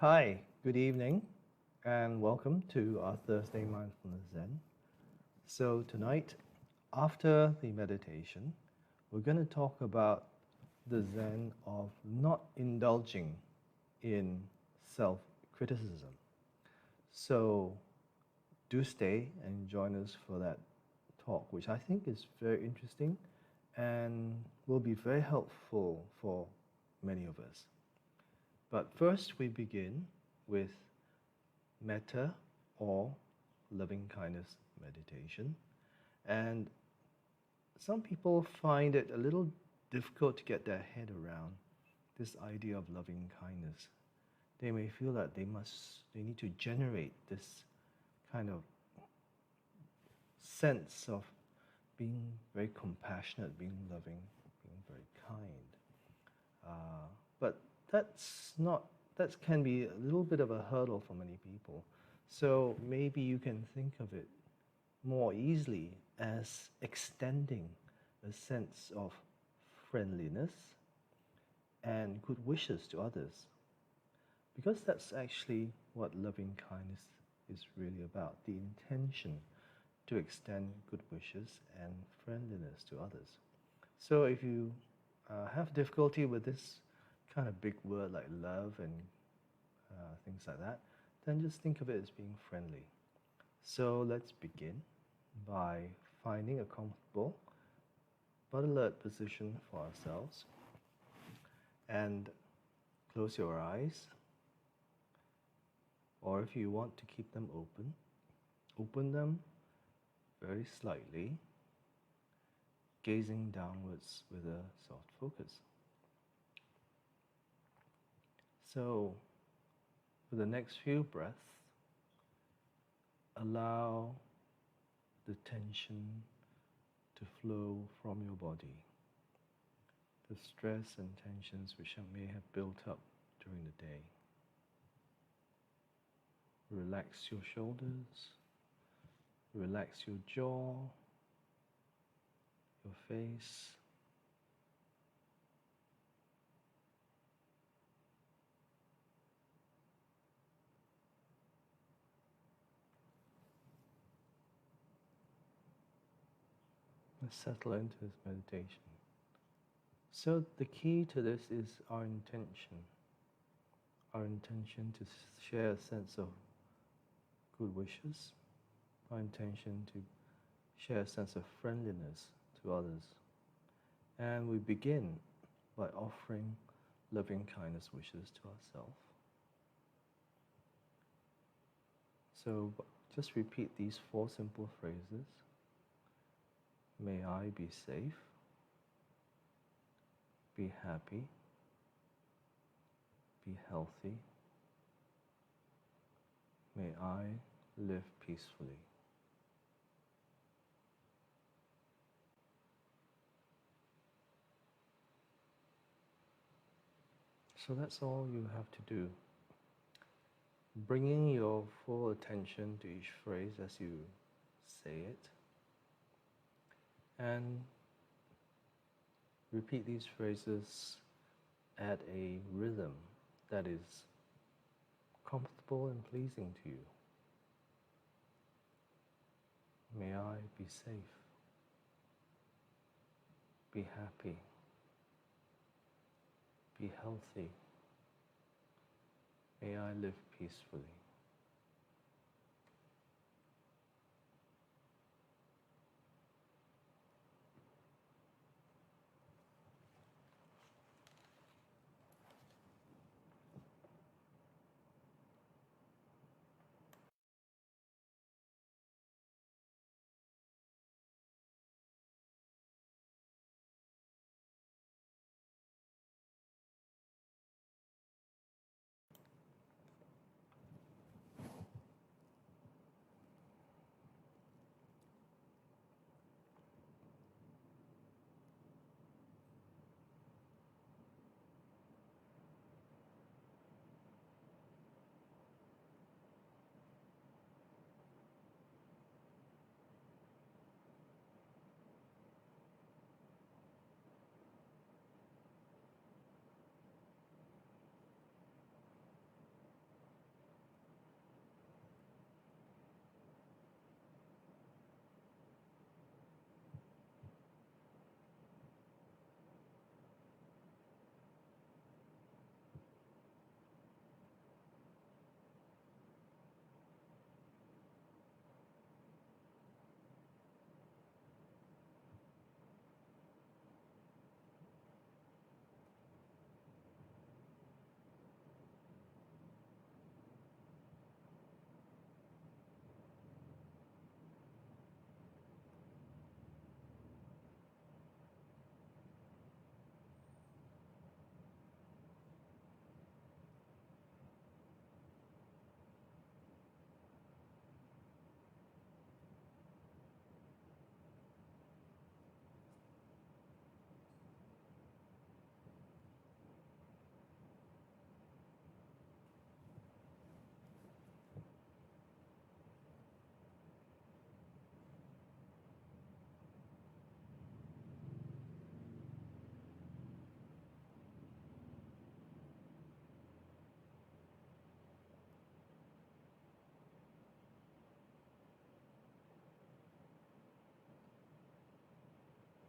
Hi, good evening, and welcome to our Thursday Mindfulness Zen. So, tonight, after the meditation, we're going to talk about the Zen of not indulging in self criticism. So, do stay and join us for that talk, which I think is very interesting and will be very helpful for many of us. But first, we begin with metta or loving kindness meditation. And some people find it a little difficult to get their head around this idea of loving kindness. They may feel that they need to generate this kind of sense of being very compassionate, being loving, being very kind. But that can be a little bit of a hurdle for many people. So maybe you can think of it more easily as extending a sense of friendliness and good wishes to others. Because that's actually what loving kindness is really about, the intention to extend good wishes and friendliness to others. So if you have difficulty with this kind of big word like love and things like that, then just think of it as being friendly. So let's begin by finding a comfortable but alert position for ourselves, and close your eyes, or if you want to keep them open them very slightly, gazing downwards with a soft focus. So, for the next few breaths, allow the tension to flow from your body, the stress and tensions which may have built up during the day. Relax your shoulders, relax your jaw, your face. Let's settle into this meditation. So the key to this is our intention to share a sense of good wishes, our intention to share a sense of friendliness to others. And we begin by offering loving kindness wishes to ourselves. So just repeat these 4 simple phrases. May I be safe, be happy, be healthy. May I live peacefully. So that's all you have to do. Bringing your full attention to each phrase as you say it, and repeat these phrases at a rhythm that is comfortable and pleasing to you. May I be safe, be happy, be healthy. May I live peacefully.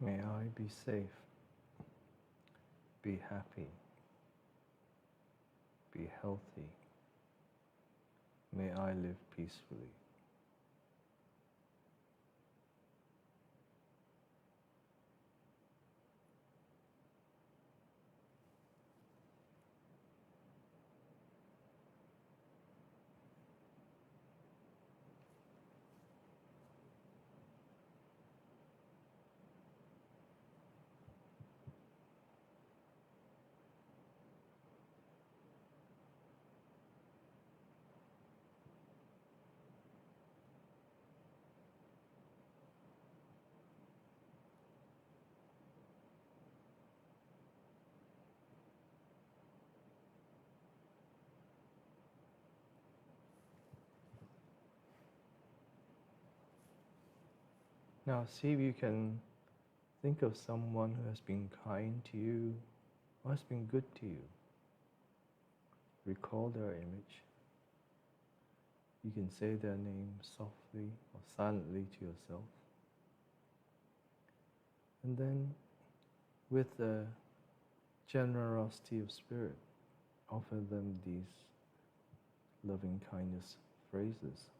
May I be safe, be happy, be healthy. May I live peacefully. Now see if you can think of someone who has been kind to you or has been good to you. Recall their image. You can say their name softly or silently to yourself. And then, with the generosity of spirit, offer them these loving kindness phrases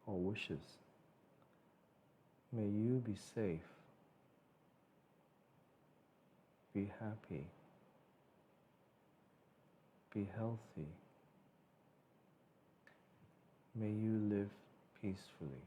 or wishes. May you be safe, be happy, be healthy. May you live peacefully.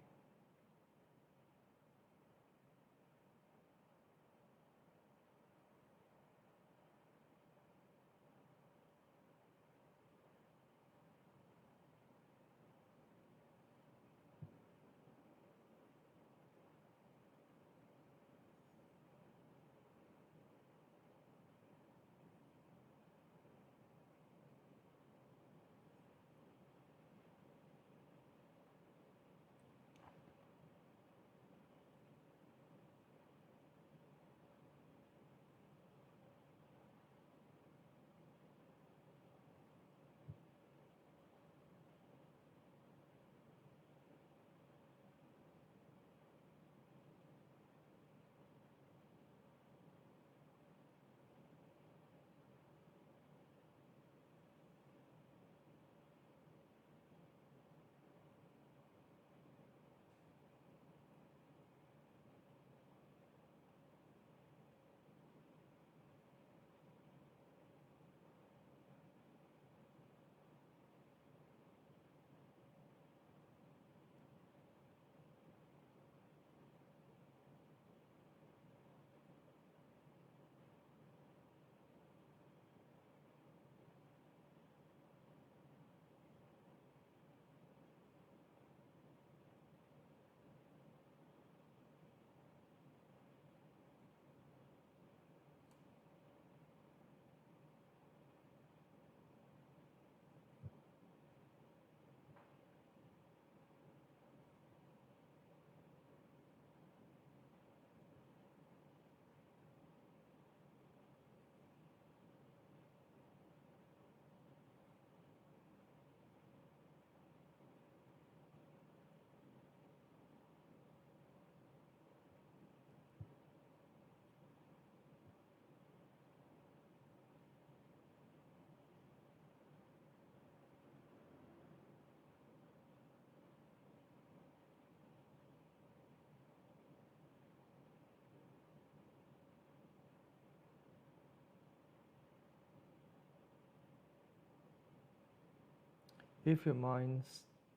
If your mind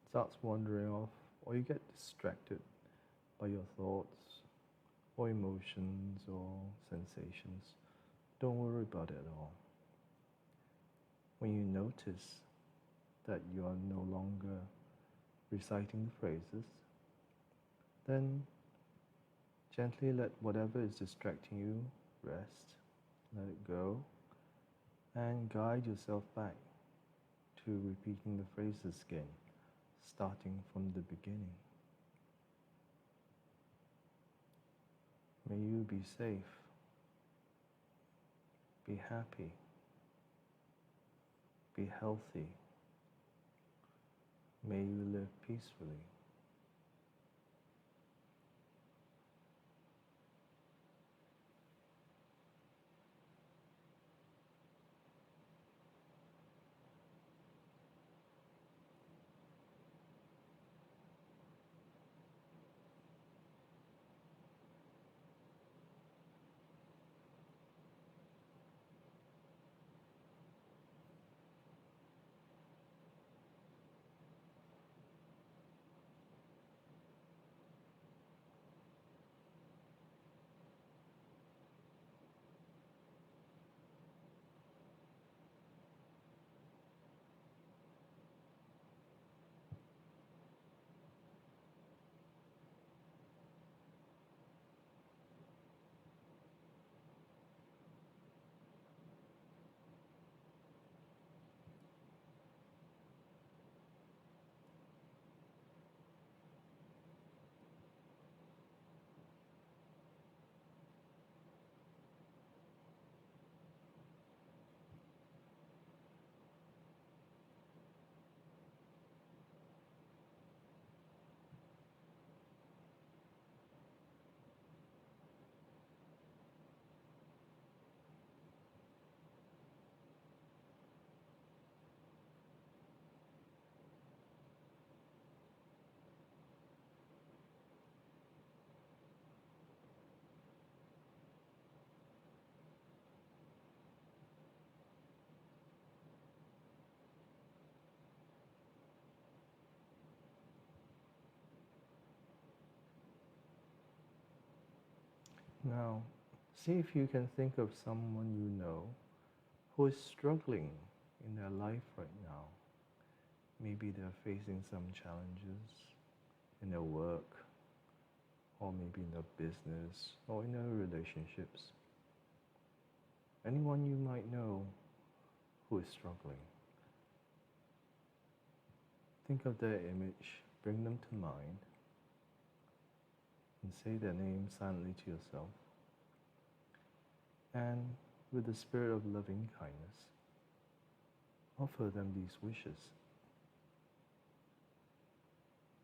starts wandering off, or you get distracted by your thoughts, or emotions, or sensations, don't worry about it at all. When you notice that you are no longer reciting the phrases, then gently let whatever is distracting you rest, let it go, and guide yourself back to repeating the phrases again, starting from the beginning. May you be safe, be happy, be healthy. May you live peacefully. Now, see if you can think of someone you know who is struggling in their life right now. Maybe they're facing some challenges in their work, or maybe in their business, or in their relationships. Anyone you might know who is struggling. Think of their image, bring them to mind, and say their name silently to yourself. And with the spirit of loving kindness, offer them these wishes.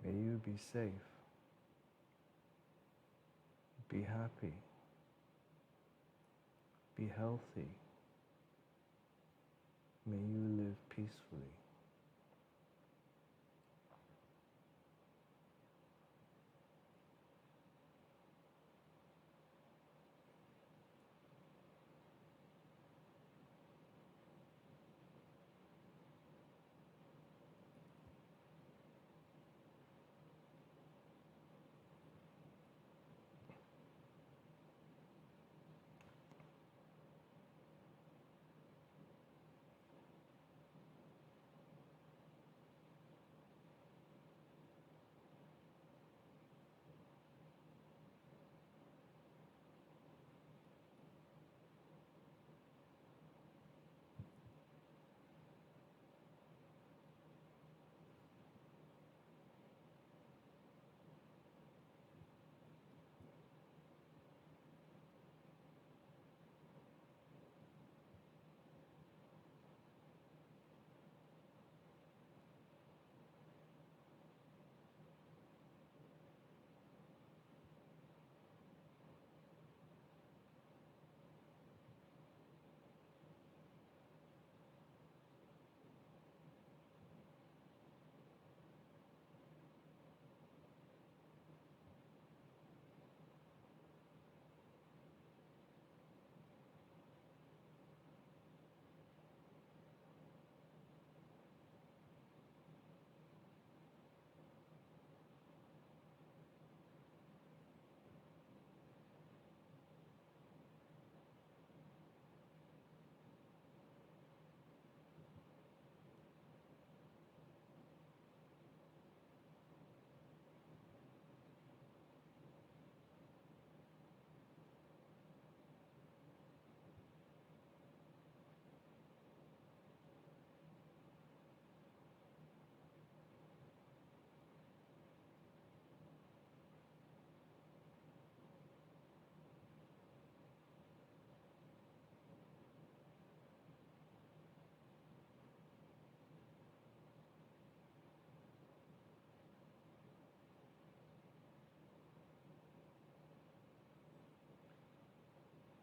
May you be safe, be happy, be healthy. May you live peacefully.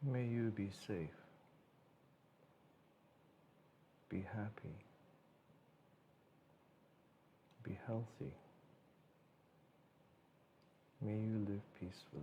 May you be safe, be happy, be healthy. May you live peacefully.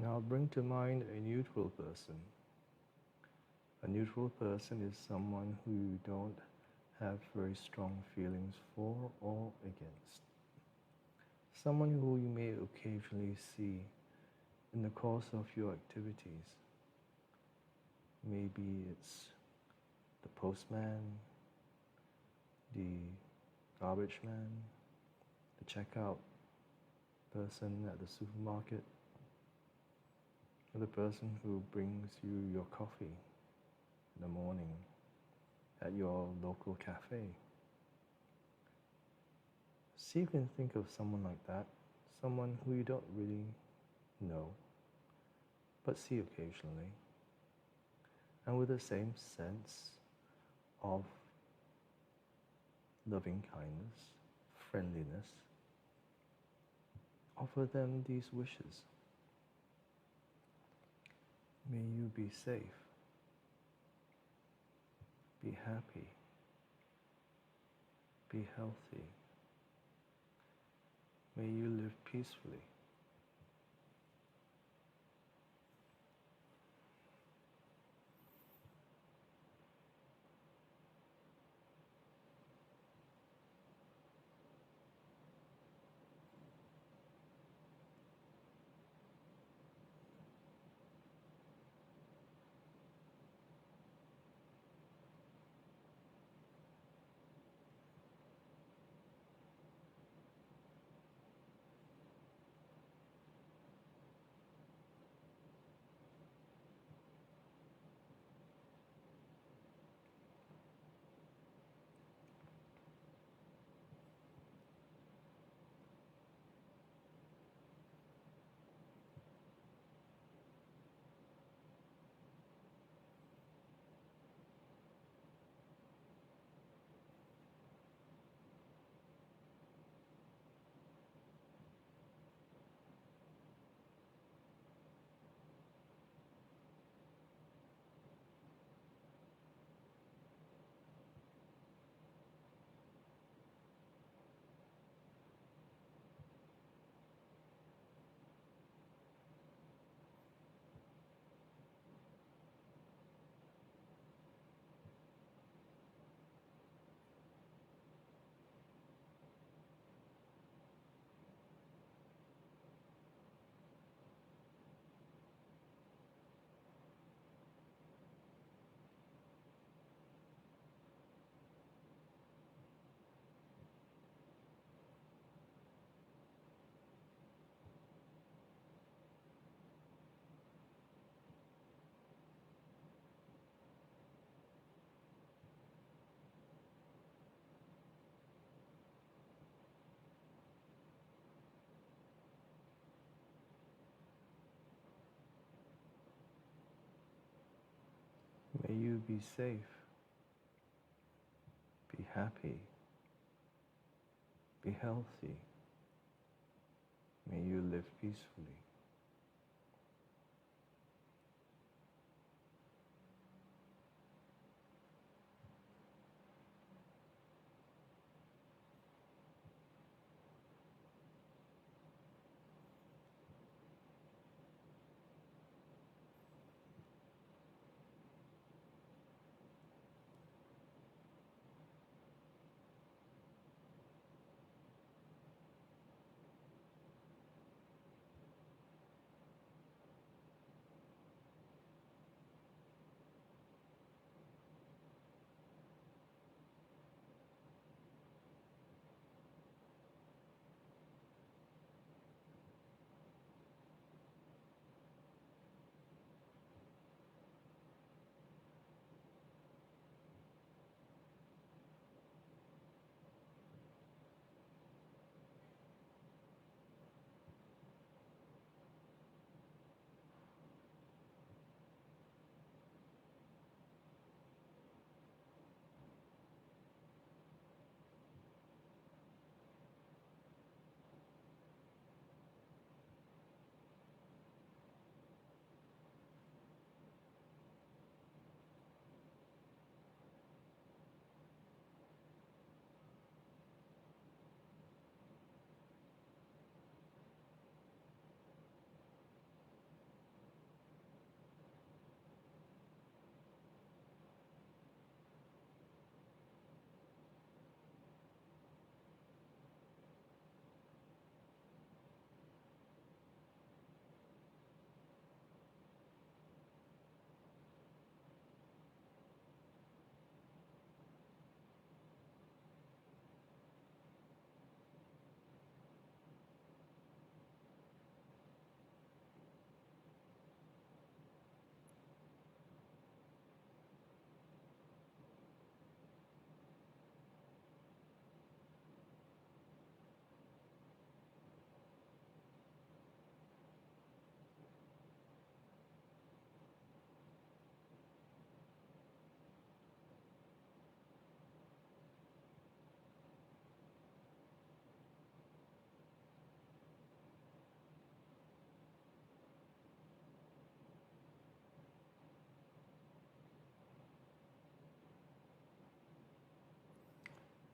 Now bring to mind a neutral person. A neutral person is someone who you don't have very strong feelings for or against. Someone who you may occasionally see in the course of your activities. Maybe it's the postman, the garbage man, the checkout person at the supermarket, or the person who brings you your coffee in the morning at your local cafe. See if you can think of someone like that, someone who you don't really know, but see occasionally, and with the same sense of loving kindness, friendliness, offer them these wishes. May you be safe, be happy, be healthy. May you live peacefully. May you be safe, be happy, be healthy. May you live peacefully.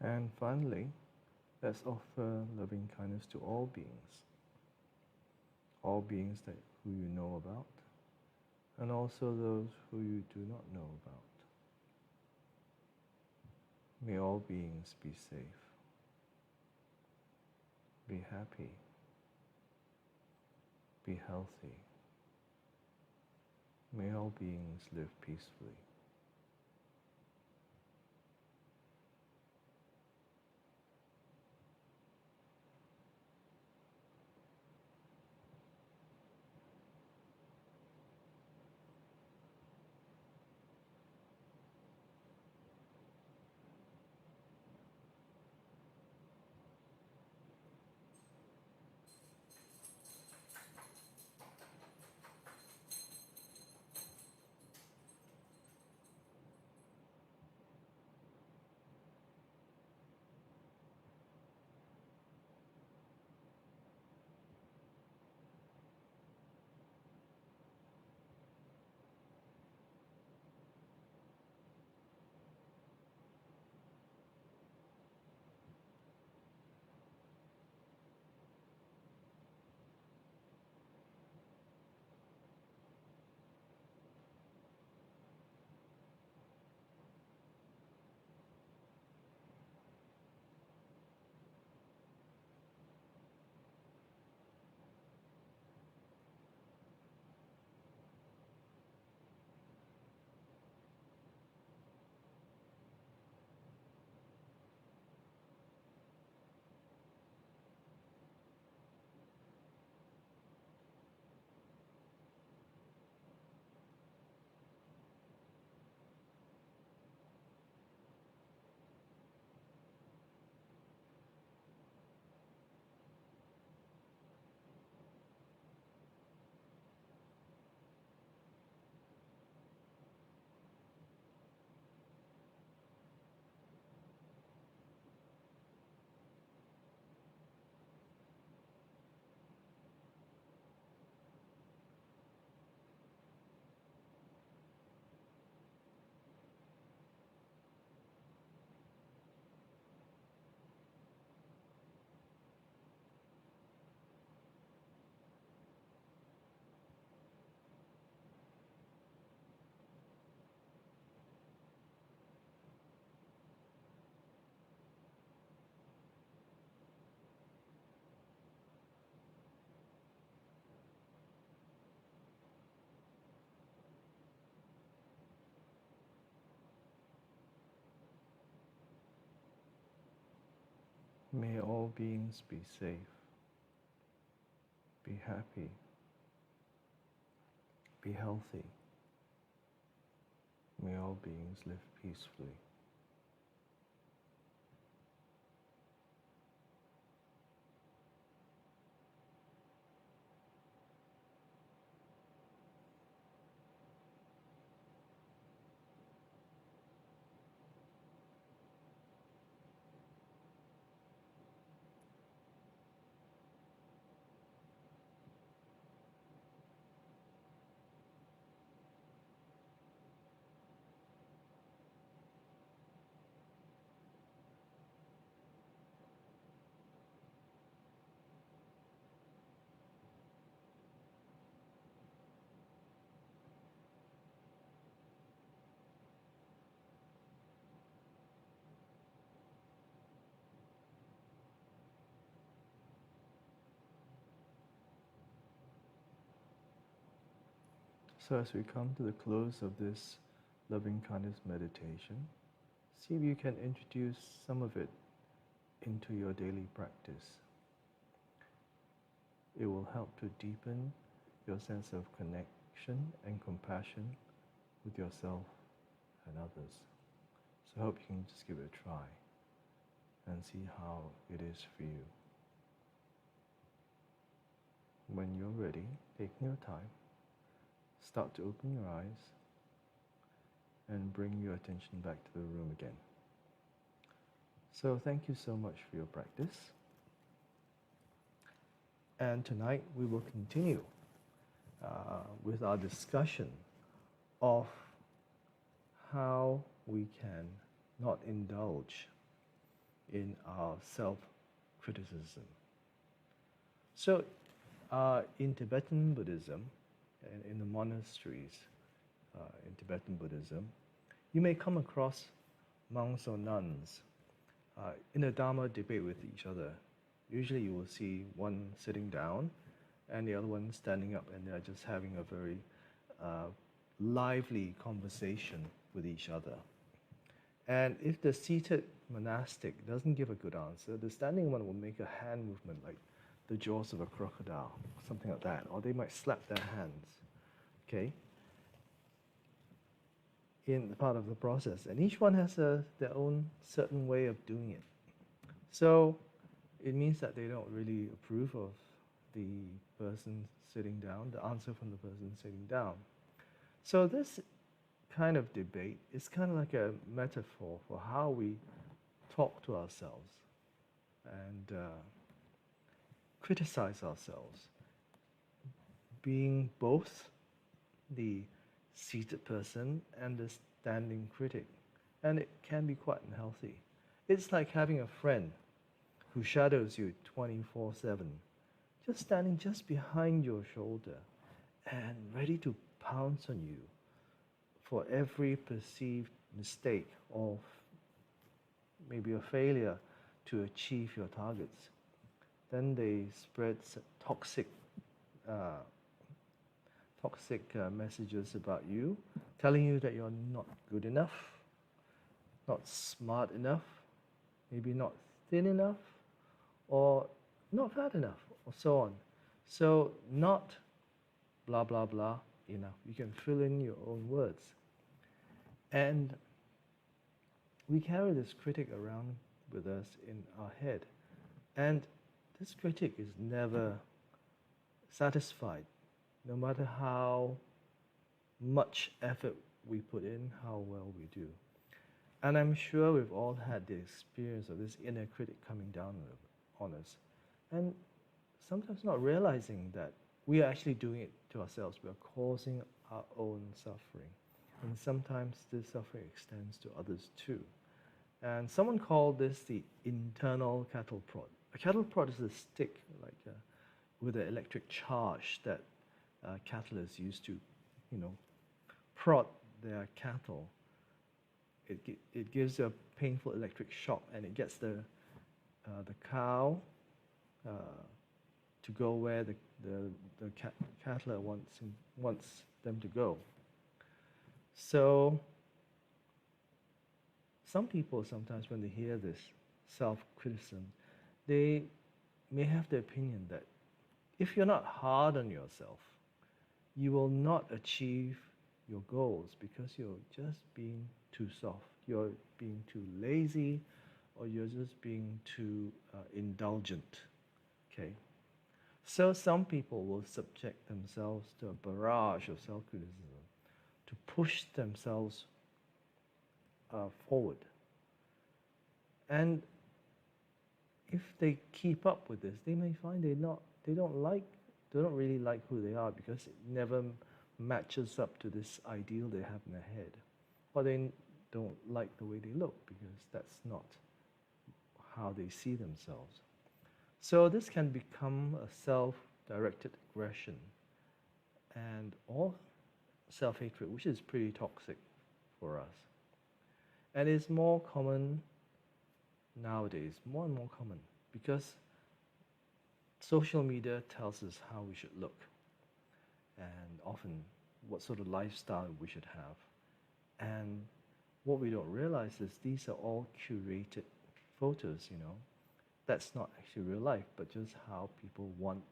And finally, let's offer loving kindness to all beings that who you know about, and also those who you do not know about. May all beings be safe, be happy, be healthy. May all beings live peacefully. May all beings be safe, be happy, be healthy. May all beings live peacefully. So as we come to the close of this loving kindness meditation, see if you can introduce some of it into your daily practice. It will help to deepen your sense of connection and compassion with yourself and others. So I hope you can just give it a try and see how it is for you. When you're ready, taking your time, start to open your eyes and bring your attention back to the room again. So thank you so much for your practice. And tonight we will continue with our discussion of how we can not indulge in our self-criticism. So in Tibetan Buddhism, and in the monasteries in Tibetan Buddhism, you may come across monks or nuns in a Dharma debate with each other. Usually you will see one sitting down and the other one standing up, and they're just having a very lively conversation with each other. And if the seated monastic doesn't give a good answer, the standing one will make a hand movement like the jaws of a crocodile, something like that, or they might slap their hands, okay, in the part of the process. And each one has their own certain way of doing it. So it means that they don't really approve of the person sitting down, the answer from the person sitting down. So this kind of debate is kind of like a metaphor for how we talk to ourselves and criticize ourselves, being both the seated person and the standing critic. And it can be quite unhealthy. It's like having a friend who shadows you 24/7, just standing just behind your shoulder and ready to pounce on you for every perceived mistake or maybe a failure to achieve your targets. Then they spread toxic messages about you, telling you that you're not good enough, not smart enough, maybe not thin enough, or not fat enough, or so on. So not blah, blah, blah enough. You can fill in your own words. And we carry this critic around with us in our head. And this critic is never satisfied, no matter how much effort we put in, how well we do. And I'm sure we've all had the experience of this inner critic coming down on us. And sometimes not realizing that we are actually doing it to ourselves. We are causing our own suffering. And sometimes this suffering extends to others too. And someone called this the internal cattle prod. A cattle prod is a stick with an electric charge that cattle is used to, prod their cattle. It gives a painful electric shock, and it gets the cow to go where the cattler wants them to go. So some people sometimes, when they hear this self-criticism, they may have the opinion that if you're not hard on yourself, you will not achieve your goals because you're just being too soft, you're being too lazy, or you're just being too indulgent, okay? So some people will subject themselves to a barrage of self-criticism to push themselves forward. And if they keep up with this, they may find they don't really like who they are because it never matches up to this ideal they have in their head. Or they don't like the way they look because that's not how they see themselves. So this can become a self-directed aggression or self-hatred, which is pretty toxic for us. And it's more common nowadays, more and more common, because social media tells us how we should look and often what sort of lifestyle we should have. And what we don't realize is these are all curated photos, That's not actually real life, but just how people want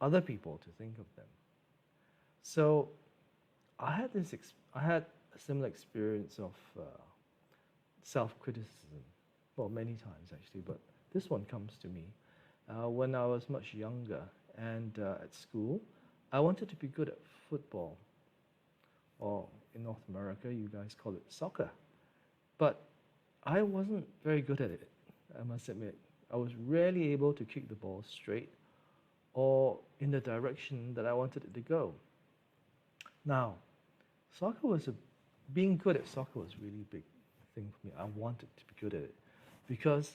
other people to think of them. So I had a similar experience of self-criticism, well, many times actually, but this one comes to me when I was much younger and at school. I wanted to be good at football, or in North America, you guys call it soccer. But I wasn't very good at it, I must admit. I was rarely able to kick the ball straight or in the direction that I wanted it to go. Now, being good at soccer was a really big thing for me. I wanted to be good at it. Because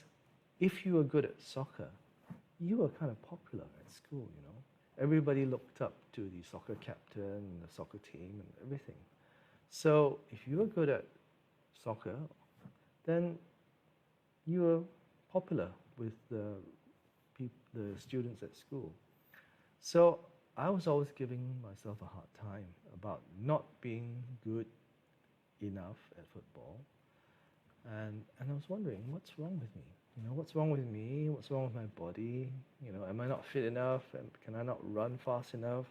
if you were good at soccer, you were kind of popular at school, you know. Everybody looked up to the soccer captain, the soccer team, and everything. So if you were good at soccer, then you were popular with the students at school. So I was always giving myself a hard time about not being good enough at football. And I was wondering, what's wrong with me? You know, what's wrong with me? What's wrong with my body? You know, am I not fit enough? Can I not run fast enough?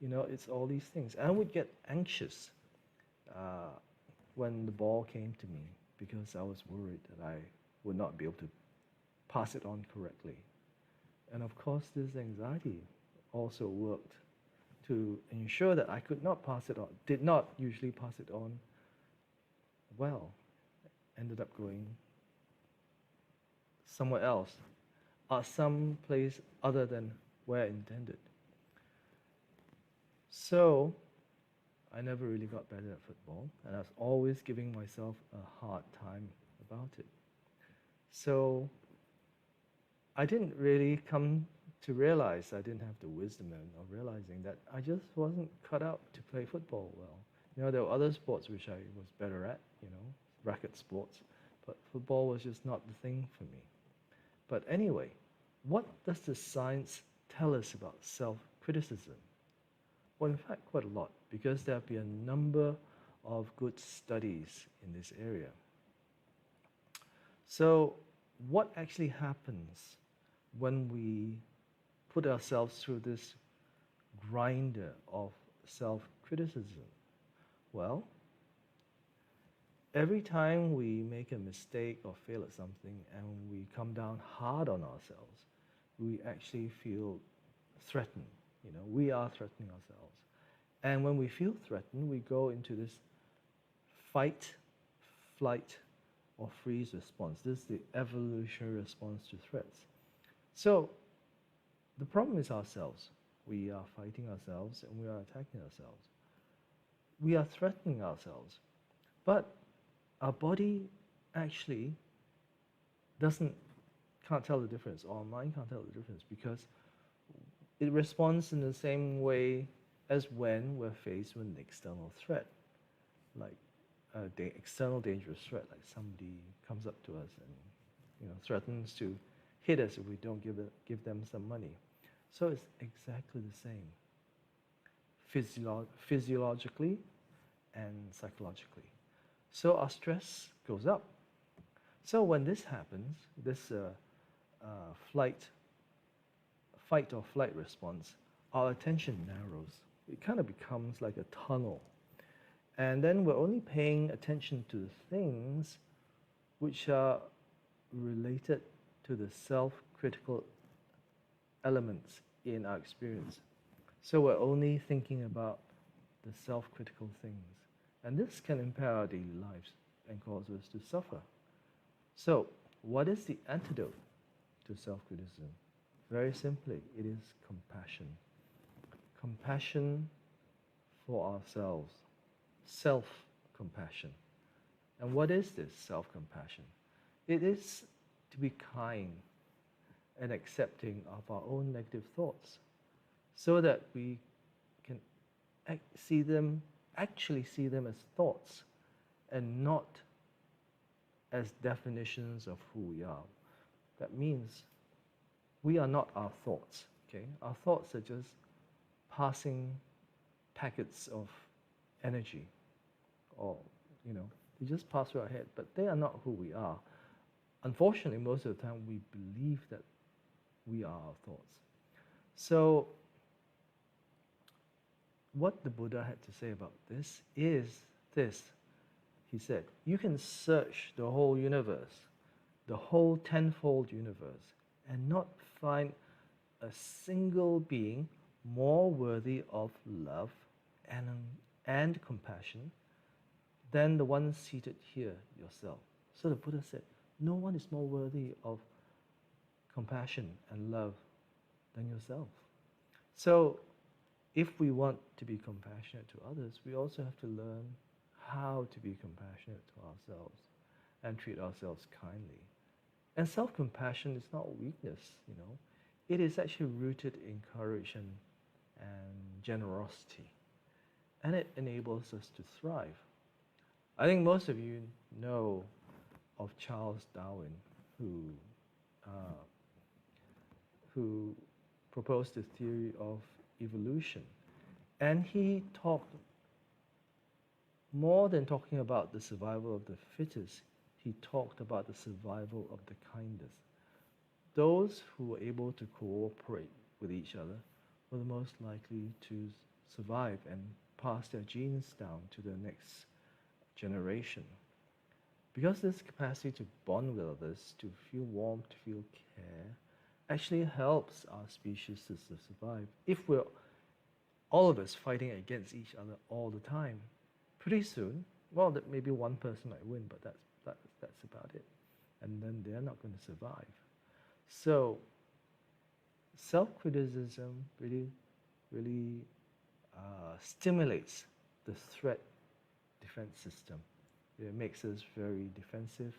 You know, it's all these things. And I would get anxious when the ball came to me because I was worried that I would not be able to pass it on correctly. And of course, this anxiety also worked to ensure that I could not pass it on, did not usually pass it on well, ended up going somewhere else, or some place other than where I intended. So I never really got better at football, and I was always giving myself a hard time about it. So I didn't really come to realize I didn't have the wisdom of realizing that I just wasn't cut out to play football well. You know, there were other sports which I was better at, you know, racket sports, but football was just not the thing for me. But anyway, what does the science tell us about self-criticism? Well, in fact, quite a lot, because there have been a number of good studies in this area. So what actually happens when we put ourselves through this grinder of self-criticism? Well, every time we make a mistake or fail at something and we come down hard on ourselves, we actually feel threatened. You know, we are threatening ourselves. And when we feel threatened, we go into this fight, flight, or freeze response. This is the evolutionary response to threats. So the problem is ourselves. We are fighting ourselves and we are attacking ourselves. We are threatening ourselves. But our body actually can't tell the difference, or our mind can't tell the difference, because it responds in the same way as when we're faced with an external threat, like external dangerous threat, like somebody comes up to us and threatens to hit us if we don't give them some money. So it's exactly the same, physiologically and psychologically. So our stress goes up. So when this happens, this fight or flight response, our attention narrows. It kind of becomes like a tunnel. And then we're only paying attention to the things which are related to the self-critical elements in our experience. So we're only thinking about the self-critical things. And this can impair our daily lives and cause us to suffer. So what is the antidote to self-criticism? Very simply, it is compassion. Compassion for ourselves. Self-compassion. And what is this self-compassion? It is to be kind and accepting of our own negative thoughts, so that we can actually see them as thoughts and not as definitions of who we are. That means we are not our thoughts, okay? Our thoughts are just passing packets of energy, or, they just pass through our head, but they are not who we are. Unfortunately, most of the time we believe that we are our thoughts. So what the Buddha had to say about this is this. He said, you can search the whole universe, the whole tenfold universe, and not find a single being more worthy of love and compassion than the one seated here, yourself. So the Buddha said, no one is more worthy of compassion and love than yourself. So if we want to be compassionate to others, we also have to learn how to be compassionate to ourselves. and treat ourselves kindly. And self-compassion is not weakness, you know. It is actually rooted in courage and generosity. And it enables us to thrive. I think most of you know of Charles Darwin, uh, who proposed the theory of evolution. And he talked, more than talking about the survival of the fittest, he talked about the survival of the kindest. Those who were able to cooperate with each other were the most likely to survive and pass their genes down to the next generation. Because this capacity to bond with others, to feel warmth, to feel care, actually helps our species to survive. If we're all of us fighting against each other all the time, pretty soon, well, maybe one person might win, but that's about it. And then they're not going to survive. So self-criticism really stimulates the threat defense system. It makes us very defensive.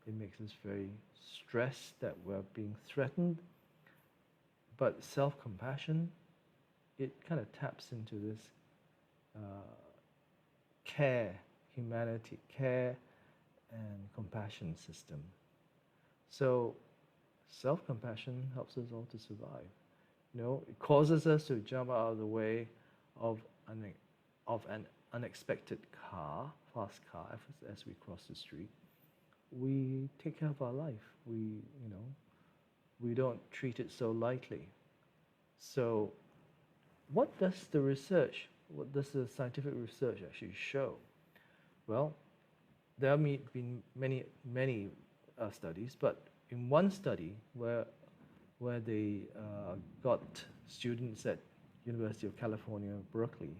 It makes us very stressed that we're being threatened. But self-compassion, it kind of taps into this care, humanity, care and compassion system. So self-compassion helps us all to survive. You know, it causes us to jump out of the way of an unexpected car, fast car, as we cross the street. We take care of our life. We don't treat it so lightly. So what does the scientific research actually show? Well, there have been many studies, but in one study where they got students at University of California, Berkeley,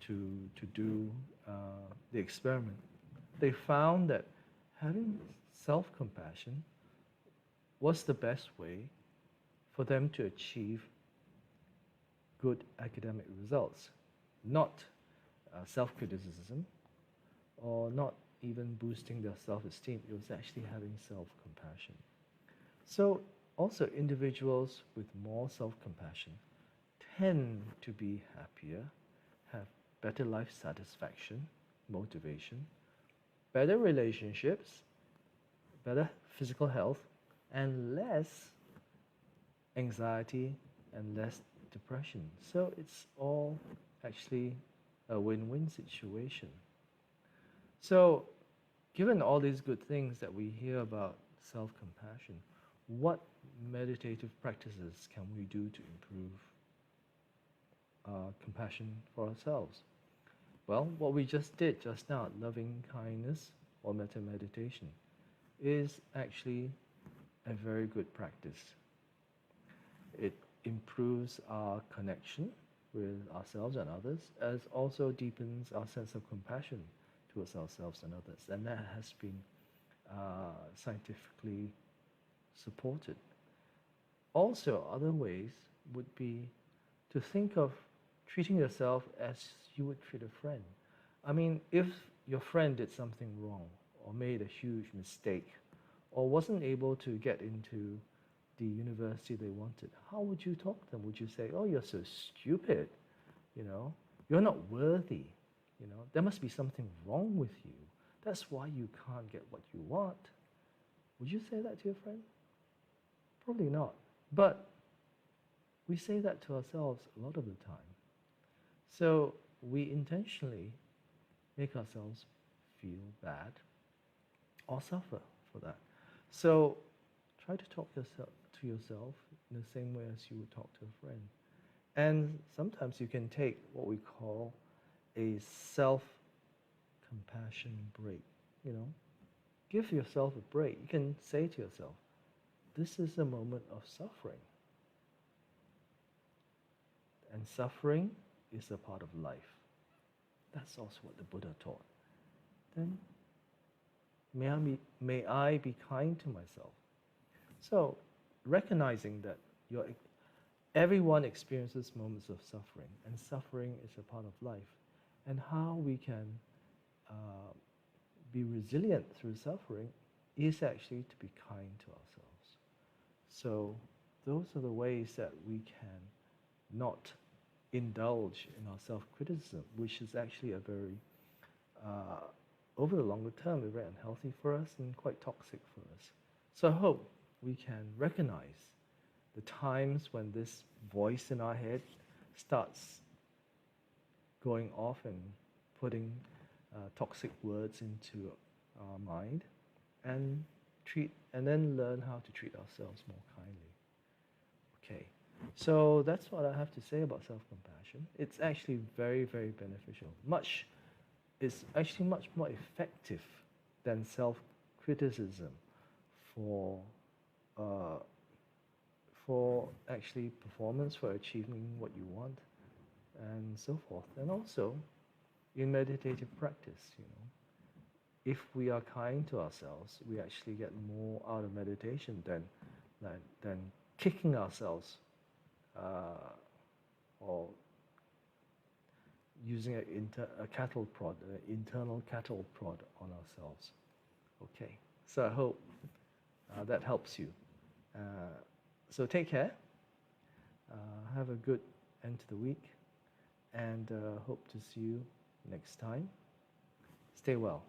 to do the experiment, they found that having self-compassion was the best way for them to achieve good academic results, not self-criticism or not even boosting their self-esteem. It was actually having self-compassion. So also individuals with more self-compassion tend to be happier, have better life satisfaction, motivation, better relationships, better physical health, and less anxiety and less depression. So it's all actually a win-win situation. So given all these good things that we hear about self-compassion, what meditative practices can we do to improve compassion for ourselves? Well, what we just did just now, loving kindness or metta meditation, is actually a very good practice. It improves our connection with ourselves and others, as also deepens our sense of compassion towards ourselves and others. And that has been scientifically supported. Also, other ways would be to think of treating yourself as you would treat a friend. I mean, if your friend did something wrong or made a huge mistake or wasn't able to get into the university they wanted, how would you talk to them? Would you say, oh, you're so stupid, you're not worthy, there must be something wrong with you. That's why you can't get what you want. Would you say that to your friend? Probably not. But we say that to ourselves a lot of the time. So we intentionally make ourselves feel bad or suffer for that. So try to talk to yourself in the same way as you would talk to a friend. And sometimes you can take what we call a self-compassion break. Give yourself a break. You can say to yourself, this is a moment of suffering. And suffering is a part of life. That's also what the Buddha taught. Then may I be kind to myself. So recognizing that everyone experiences moments of suffering, and suffering is a part of life, and how we can be resilient through suffering is actually to be kind to ourselves. So those are the ways that we can not indulge in our self-criticism, which is actually a very, over the longer term, very unhealthy for us and quite toxic for us. So I hope we can recognize the times when this voice in our head starts going off and putting toxic words into our mind, and then learn how to treat ourselves more kindly. Okay, so that's what I have to say about self-compassion. It's actually very, very beneficial. It's actually much more effective than self-criticism for actually performance, for achieving what you want, and so forth. And also in meditative practice, if we are kind to ourselves, we actually get more out of meditation than kicking ourselves or using a cattle prod, an internal cattle prod on ourselves. Okay, so I hope that helps you. So take care. Have a good end to the week, and hope to see you next time. Stay well.